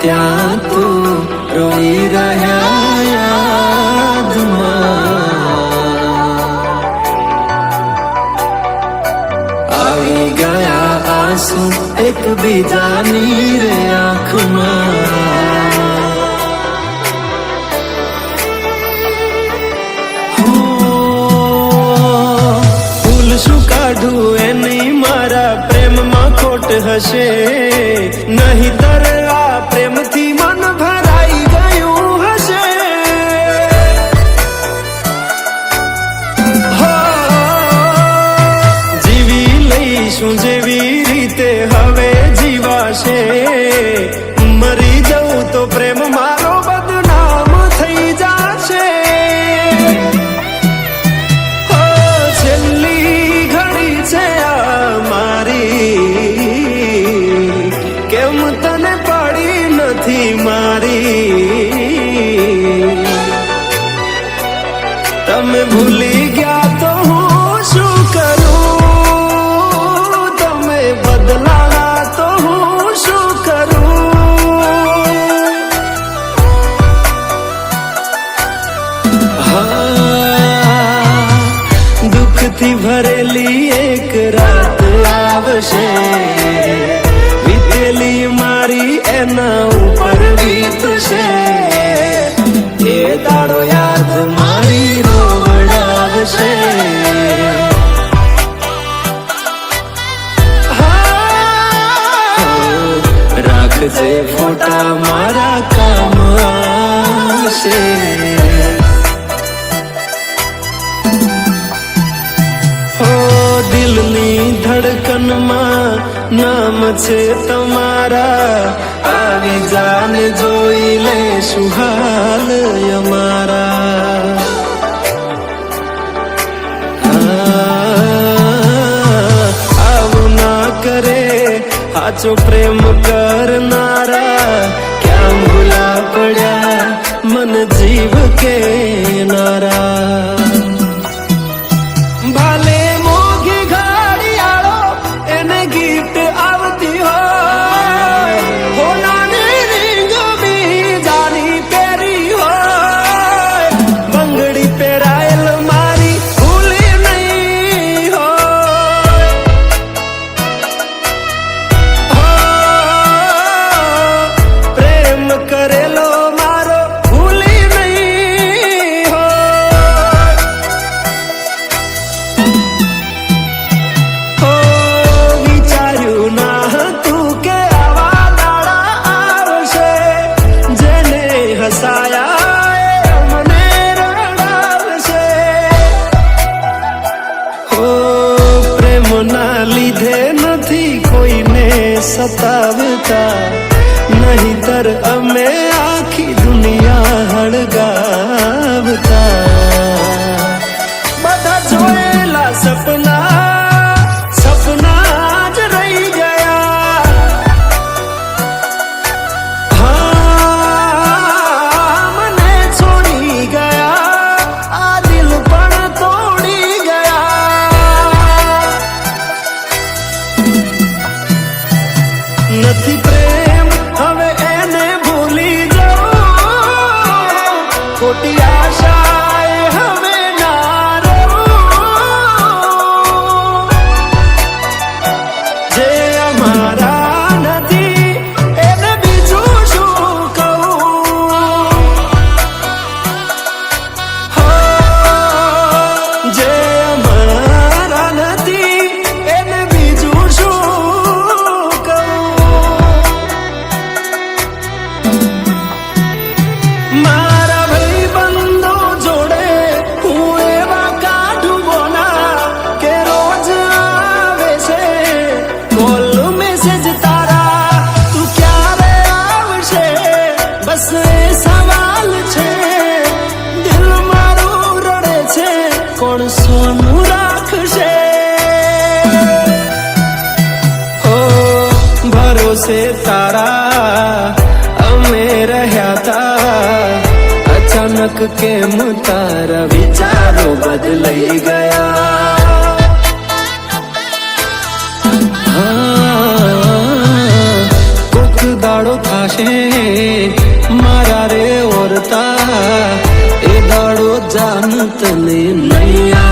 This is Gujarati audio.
ત્યાં તું રોઈ રહ્યા યાદમાં આવી ગયા આંસુ એકબીજાની રે આંખમાં ભૂલ શું કાઢું એની મારા પ્રેમમાં ખોટ હશે નહીતર આ પ્રેમથી મન ભરાઈ ગયું હશે જીવી લઈશું જેવી રીતે હવે જીવાશે મરી જવું તો પ્રેમ મારો બદનામ થઈ જશે છેલ્લી ઘડી છે આ મારી કેમ તને પડી નથી મારી તમે ભૂલી ગયા તો હું શું કરું તમે બદલાયા તો હું શું કરું દુઃખથી ભરેલી એક રાત આવશે વીતેલી મારી એના ઉપર વીતશે એ દાડો યાદ મારી રોવડાવશે રાખજે ફોટા મારા કામ આવશે દિલની ધડકનમાં નામ છે તમારા આવી જાને જોઈ લે સુહાલ અમારા આવું ના કરે સાચો પ્રેમ કરનારા ક્યાં ભૂલા પડ્યા મન જીવ કે નારા ના લીધે નથી કોઈને સતાવતા નહીતર અમે આખી દુનિયા હળગાવતા બધા જોયેલા સપના જ રહી ગયા મને છોડી ગયા આ દિલ પણ તોડી નથી પ્રેમ હવે એને ભૂલી જાઓ ખોટી આશાએ હવે ના રહું જે અમારા નથી એને બીજું શું કહું જે અમારા નથી એને બીજું શું મારા ભાઈબંધો જોડે હું એવા કાઢું બોના કે રોજ આવે છે કોલ મેસેજ તારા તું ક્યારે આવશે બસ એ સવાલ છે દિલ મારું રડે છે કોણ સોનું રાખશે ભરોસે તારા અમે રહ્યા તા અચાનક કેમ તારા વિચારો બદલાઈ ગયા કોક દાડો થાશે મારા રે ઓરતા એ દાડો જાન તને નહીં